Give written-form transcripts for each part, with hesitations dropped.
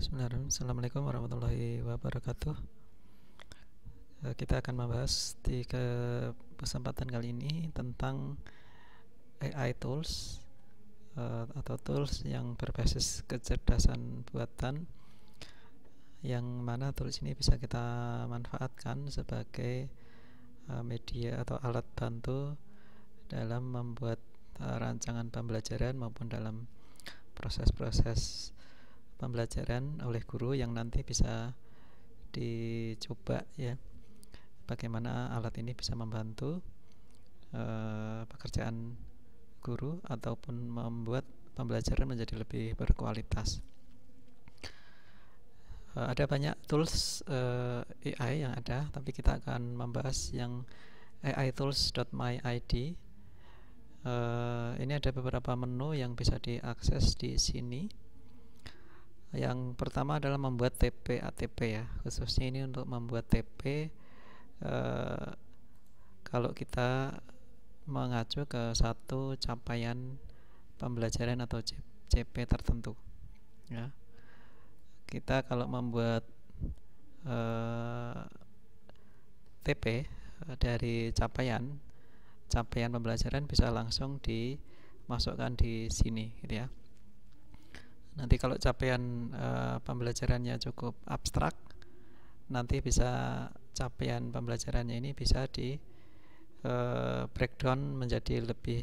Bismillahirrahmanirrahim. Assalamualaikum warahmatullahi wabarakatuh. Kita akan membahas di kesempatan kali ini tentang AI tools atau tools yang berbasis kecerdasan buatan, yang mana tools ini bisa kita manfaatkan sebagai media atau alat bantu dalam membuat rancangan pembelajaran maupun dalam proses-proses pembelajaran oleh guru, yang nanti bisa dicoba ya, bagaimana alat ini bisa membantu pekerjaan guru ataupun membuat pembelajaran menjadi lebih berkualitas. Ada banyak tools AI yang ada, tapi kita akan membahas yang aitools.myid. Ini ada beberapa menu yang bisa diakses di sini. Yang pertama adalah membuat TP ATP ya, khususnya ini untuk membuat TP kalau kita mengacu ke satu capaian pembelajaran atau CP tertentu ya. Kita kalau membuat TP dari capaian pembelajaran bisa langsung dimasukkan di sini gitu ya. Nanti kalau capaian pembelajarannya cukup abstrak, nanti bisa capaian pembelajarannya ini bisa di breakdown menjadi lebih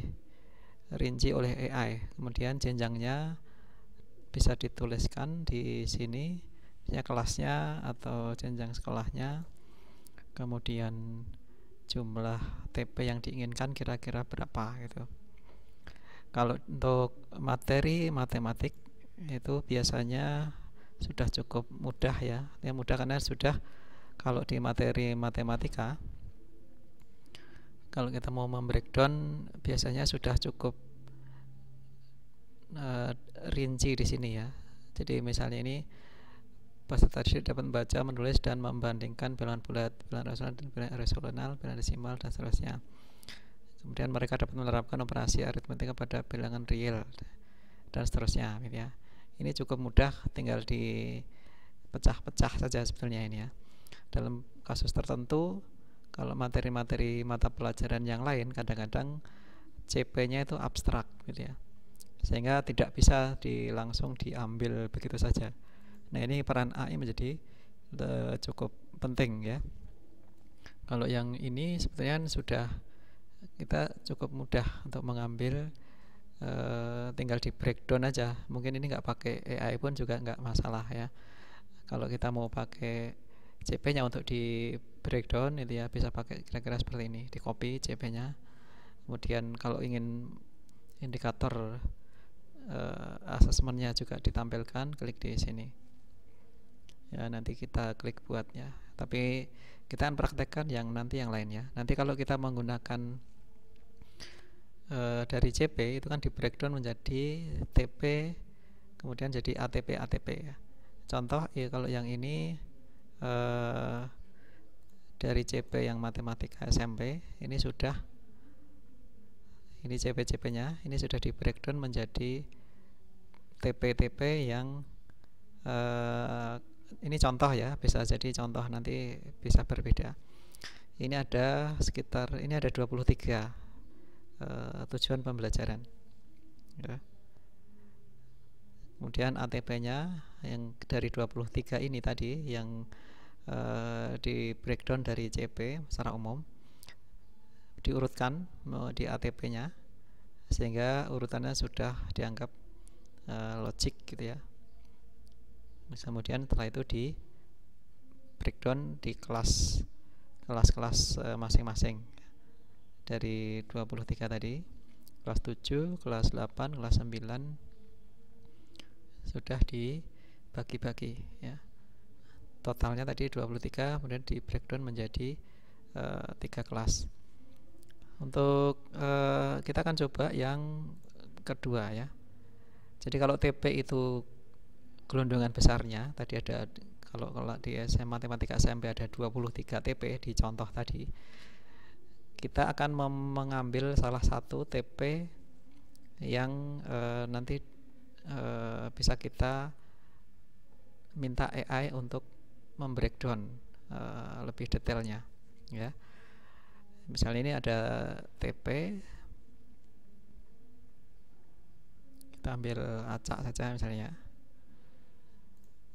rinci oleh AI. Kemudian jenjangnya bisa dituliskan di sini, misalnya kelasnya atau jenjang sekolahnya, kemudian jumlah TP yang diinginkan kira-kira berapa gitu. Kalau untuk materi matematik itu biasanya sudah cukup mudah ya. Yang mudah karena sudah, kalau di materi matematika, kalau kita mau membreakdown biasanya sudah cukup rinci di sini ya. Jadi misalnya ini peserta didik dapat membaca, menulis dan membandingkan bilangan bulat, bilangan rasional dan bilangan irrasional, bilangan desimal dan seterusnya. Kemudian mereka dapat menerapkan operasi aritmetika pada bilangan real dan seterusnya gitu ya. Ini cukup mudah, tinggal dipecah-pecah saja sebetulnya ini ya. Dalam kasus tertentu, kalau materi-materi mata pelajaran yang lain, kadang-kadang CP-nya itu abstrak gitu ya, sehingga tidak bisa langsung diambil begitu saja. Nah, ini peran AI menjadi cukup penting ya. Kalau yang ini sebetulnya sudah kita cukup mudah untuk mengambil, tinggal di breakdown aja. Mungkin ini nggak pakai AI pun juga nggak masalah ya. Kalau kita mau pakai CP-nya untuk di breakdown itu ya, bisa pakai kira-kira seperti ini, di copy CP-nya. Kemudian kalau ingin indikator asesmennya juga ditampilkan, klik di sini ya, nanti kita klik buatnya. Tapi kita akan praktekkan yang nanti yang lain ya. Nanti kalau kita menggunakan dari CP itu kan di breakdown menjadi TP, kemudian jadi ATP ya. Contoh ya, kalau yang ini dari CP yang matematika SMP ini sudah, ini CP nya ini sudah di breakdown menjadi TP yang ini contoh ya, bisa jadi contoh, nanti bisa berbeda. Ini ada sekitar, ini ada 23 tujuan pembelajaran ya. Kemudian ATP-nya yang dari 23 ini tadi yang di breakdown dari CP secara umum diurutkan di ATP-nya, sehingga urutannya sudah dianggap logik gitu ya. Kemudian setelah itu di breakdown di kelas-kelas masing-masing dari 23 tadi, kelas 7, kelas 8, kelas 9 sudah dibagi-bagi ya. Totalnya tadi 23, kemudian di breakdown menjadi 3 kelas. Untuk kita akan coba yang kedua ya. Jadi kalau TP itu gelondongan besarnya tadi ada, kalau di matematika SMP ada 23 TP di contoh tadi, kita akan mengambil salah satu TP yang nanti bisa kita minta AI untuk membreakdown lebih detailnya ya. Misalnya ini ada TP, kita ambil acak saja misalnya.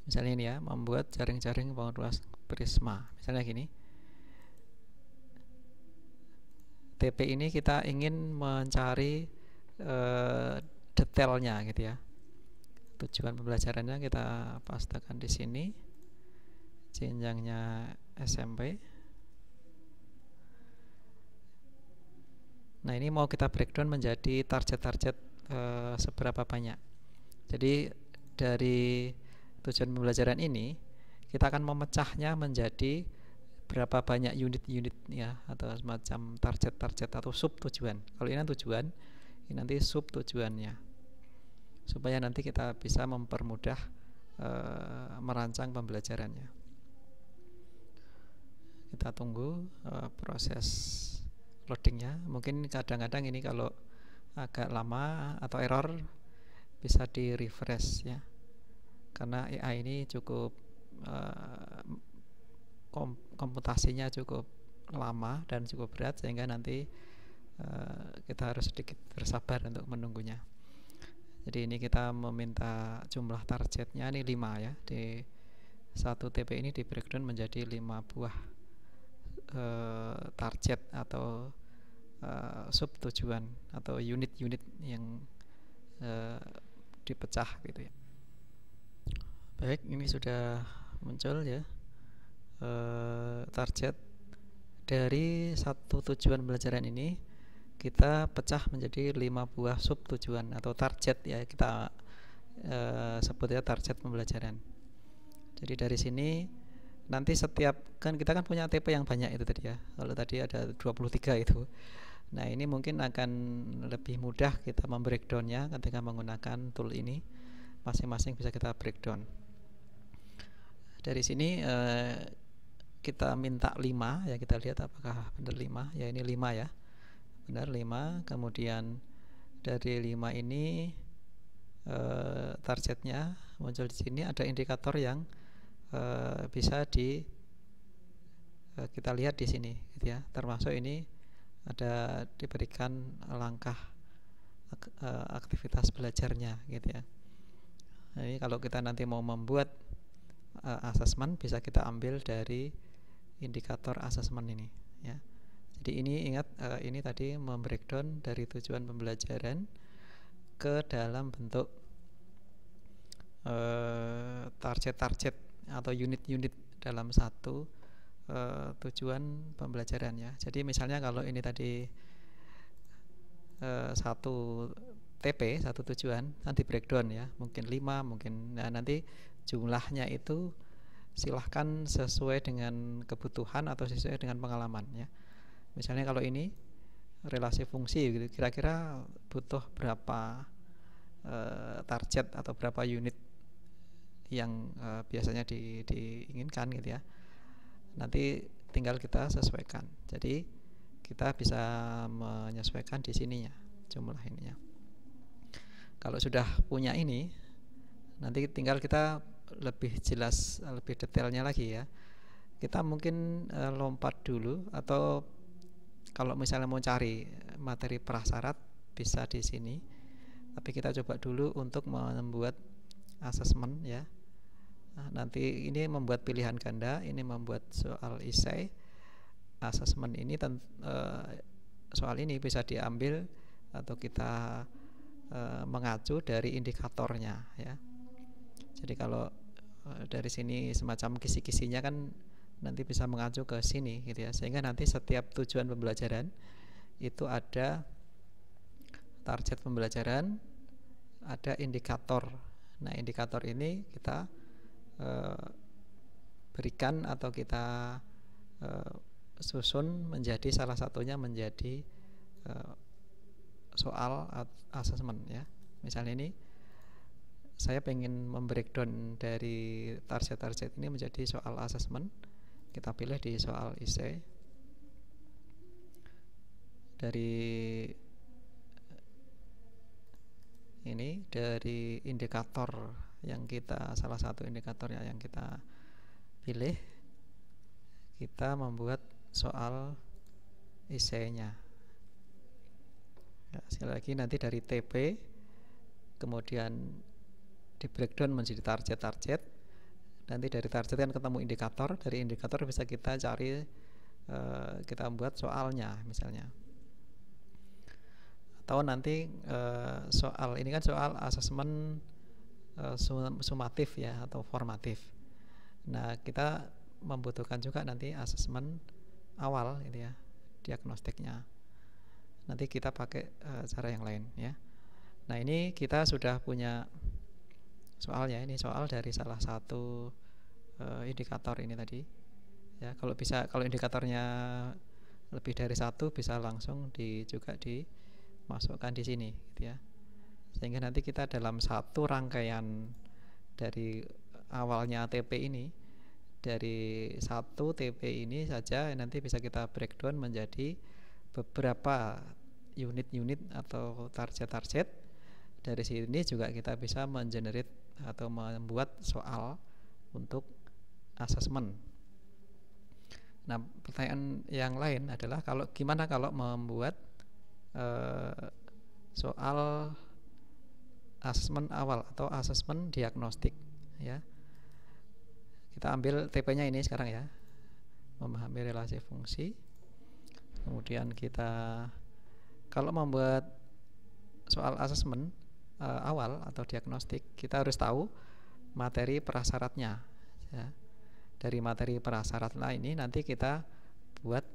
Misalnya ini ya, membuat jaring-jaring bangun luas prisma. Misalnya gini. TP ini kita ingin mencari detailnya gitu ya. Tujuan pembelajarannya kita pastikan di sini. Jenjangnya SMP. Nah, ini mau kita breakdown menjadi target-target seberapa banyak. Jadi dari tujuan pembelajaran ini kita akan memecahnya menjadi berapa banyak unit-unit ya, atau semacam target-target atau sub tujuan. Kalau ini tujuan, ini nanti sub tujuannya, supaya nanti kita bisa mempermudah merancang pembelajarannya. Kita tunggu proses loadingnya. Mungkin kadang-kadang ini kalau agak lama atau error bisa di refresh ya, karena AI ini cukup komputasinya cukup lama dan cukup berat, sehingga nanti kita harus sedikit bersabar untuk menunggunya. Jadi ini kita meminta jumlah targetnya ini 5 ya. Di satu TP ini di breakdown menjadi 5 buah target atau sub tujuan atau unit-unit yang dipecah gitu ya. Baik, ini sudah muncul ya target. Dari satu tujuan pembelajaran ini kita pecah menjadi 5 buah sub tujuan atau target ya, kita sebutnya target pembelajaran. Jadi dari sini nanti setiap, kan kita kan punya TP yang banyak itu tadi ya, kalau tadi ada 23 itu. Nah, ini mungkin akan lebih mudah kita membreakdownnya ketika menggunakan tool ini. Masing-masing bisa kita breakdown. Dari sini kita minta 5 ya, kita lihat apakah benar 5 ya. Ini 5 ya, benar 5. Kemudian dari 5 ini targetnya muncul di sini, ada indikator yang bisa kita lihat di sini gitu ya. Termasuk ini ada diberikan langkah aktivitas belajarnya gitu ya. Nah, ini kalau kita nanti mau membuat asesmen, bisa kita ambil dari indikator asesmen ini ya. Jadi ini ingat, ini tadi membreakdown dari tujuan pembelajaran ke dalam bentuk target-target atau unit-unit dalam satu tujuan pembelajaran ya. Jadi misalnya kalau ini tadi satu TP, satu tujuan, nanti breakdown ya, mungkin 5, mungkin nanti jumlahnya itu silahkan sesuai dengan kebutuhan atau sesuai dengan pengalaman ya. Misalnya kalau ini relasi fungsi gitu, kira-kira butuh berapa target atau berapa unit yang biasanya diinginkan gitu ya. Nanti tinggal kita sesuaikan. Jadi kita bisa menyesuaikan di sininya jumlah ininya. Kalau sudah punya ini, nanti tinggal kita lebih jelas, lebih detailnya lagi ya. Kita mungkin lompat dulu, atau kalau misalnya mau cari materi prasyarat bisa di sini. Tapi kita coba dulu untuk membuat asesmen ya. Nah, nanti ini membuat pilihan ganda, ini membuat soal esai. Asesmen ini soal ini bisa diambil atau kita mengacu dari indikatornya ya. Jadi kalau dari sini semacam kisi-kisinya kan nanti bisa mengacu ke sini gitu ya, sehingga nanti setiap tujuan pembelajaran itu ada target pembelajaran, ada indikator. Nah, indikator ini kita berikan atau kita susun menjadi salah satunya menjadi soal asesmen ya. Misalnya ini saya pengen membreakdown dari target-target ini menjadi soal asesmen. Kita pilih di soal esai. Dari ini dari indikator yang kita, salah satu indikatornya yang kita pilih, kita membuat soal esainya. Ya, sekali lagi nanti dari TP kemudian di breakdown menjadi target-target. Nanti dari target kan ketemu indikator, dari indikator bisa kita cari, kita buat soalnya misalnya. Atau nanti soal ini kan soal asesmen sumatif ya atau formatif. Nah, kita membutuhkan juga nanti asesmen awal gitu ya, diagnostiknya. Nanti kita pakai cara yang lain ya. Nah, ini kita sudah punya soalnya. Ini soal dari salah satu indikator ini tadi ya. Kalau bisa, kalau indikatornya lebih dari satu bisa langsung juga dimasukkan di sini gitu ya. Sehingga nanti kita dalam satu rangkaian dari awalnya TP ini, dari satu TP ini saja nanti bisa kita breakdown menjadi beberapa unit-unit atau target-target. Dari sini juga kita bisa mengenerate atau membuat soal untuk asesmen. Nah, pertanyaan yang lain adalah gimana kalau membuat soal asesmen awal atau asesmen diagnostik ya. Kita ambil TP-nya ini sekarang ya, memahami relasi fungsi. Kemudian kita kalau membuat soal asesmen awal atau diagnostik, kita harus tahu materi prasyaratnya ya. Dari materi prasyaratnya ini nanti kita buat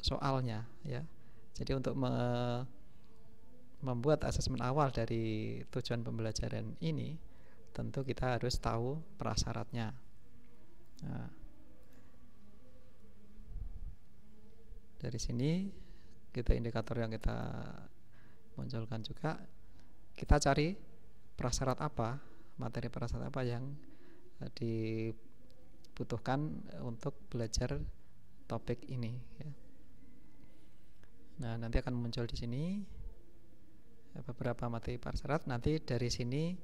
soalnya ya. Jadi untuk membuat asesmen awal dari tujuan pembelajaran ini, tentu kita harus tahu prasyaratnya. Nah, dari sini kita indikator yang kita munculkan juga, kita cari prasyarat apa, materi prasyarat apa yang dibutuhkan untuk belajar topik ini ya. Nah, nanti akan muncul di sini beberapa materi prasyarat. Nanti dari sini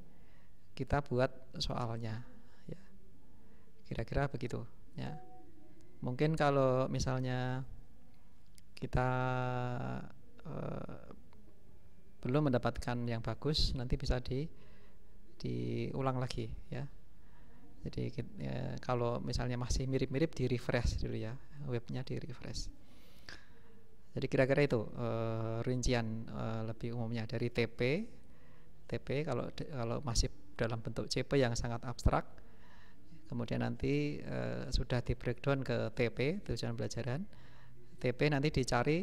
kita buat soalnya ya. Kira-kira begitu ya. Mungkin kalau misalnya kita belum mendapatkan yang bagus, nanti bisa diulang lagi ya. Jadi kalau misalnya masih mirip-mirip, di refresh dulu ya, webnya di refresh. Jadi kira-kira itu rincian lebih umumnya dari TP kalau masih dalam bentuk CP yang sangat abstrak, kemudian nanti sudah di breakdown ke TP, tujuan pelajaran. TP nanti dicari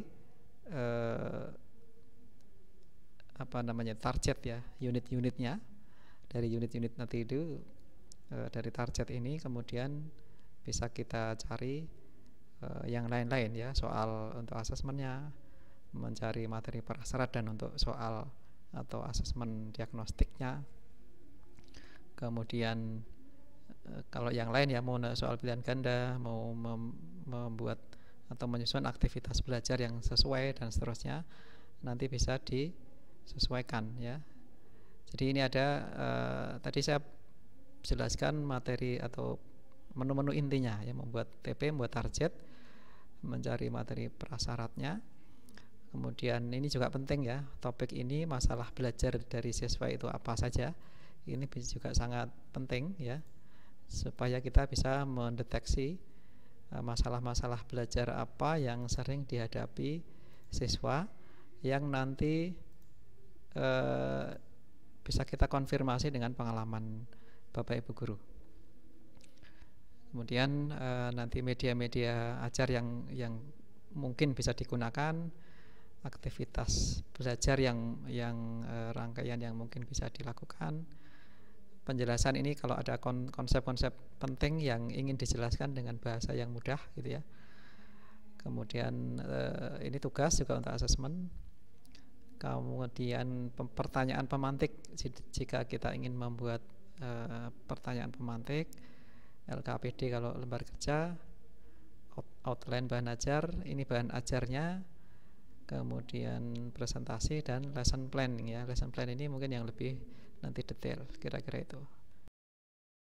target ya, unit-unitnya. Dari unit-unit nanti itu dari target ini kemudian bisa kita cari yang lain-lain ya, soal untuk asesmennya, mencari materi prasyarat, dan untuk soal atau asesmen diagnostiknya. Kemudian kalau yang lain ya, mau soal pilihan ganda, mau membuat atau menyusun aktivitas belajar yang sesuai dan seterusnya, nanti bisa disesuaikan ya. Jadi ini ada tadi saya jelaskan materi atau menu-menu intinya ya, membuat TP, membuat target, mencari materi prasyaratnya. Kemudian ini juga penting ya, topik ini masalah belajar dari siswa itu apa saja. Ini juga sangat penting ya, supaya kita bisa mendeteksi masalah-masalah belajar apa yang sering dihadapi siswa, yang nanti bisa kita konfirmasi dengan pengalaman Bapak Ibu guru. Kemudian nanti media-media ajar yang mungkin bisa digunakan, aktivitas belajar yang rangkaian yang mungkin bisa dilakukan. Penjelasan ini kalau ada konsep-konsep penting yang ingin dijelaskan dengan bahasa yang mudah gitu ya. Kemudian ini tugas juga untuk asesmen. Kemudian pertanyaan pemantik, jika kita ingin membuat pertanyaan pemantik, LKPD kalau lembar kerja, outline bahan ajar, ini bahan ajarnya, kemudian presentasi dan lesson planning ya. Lesson plan ini mungkin yang lebih nanti detail kira-kira itu.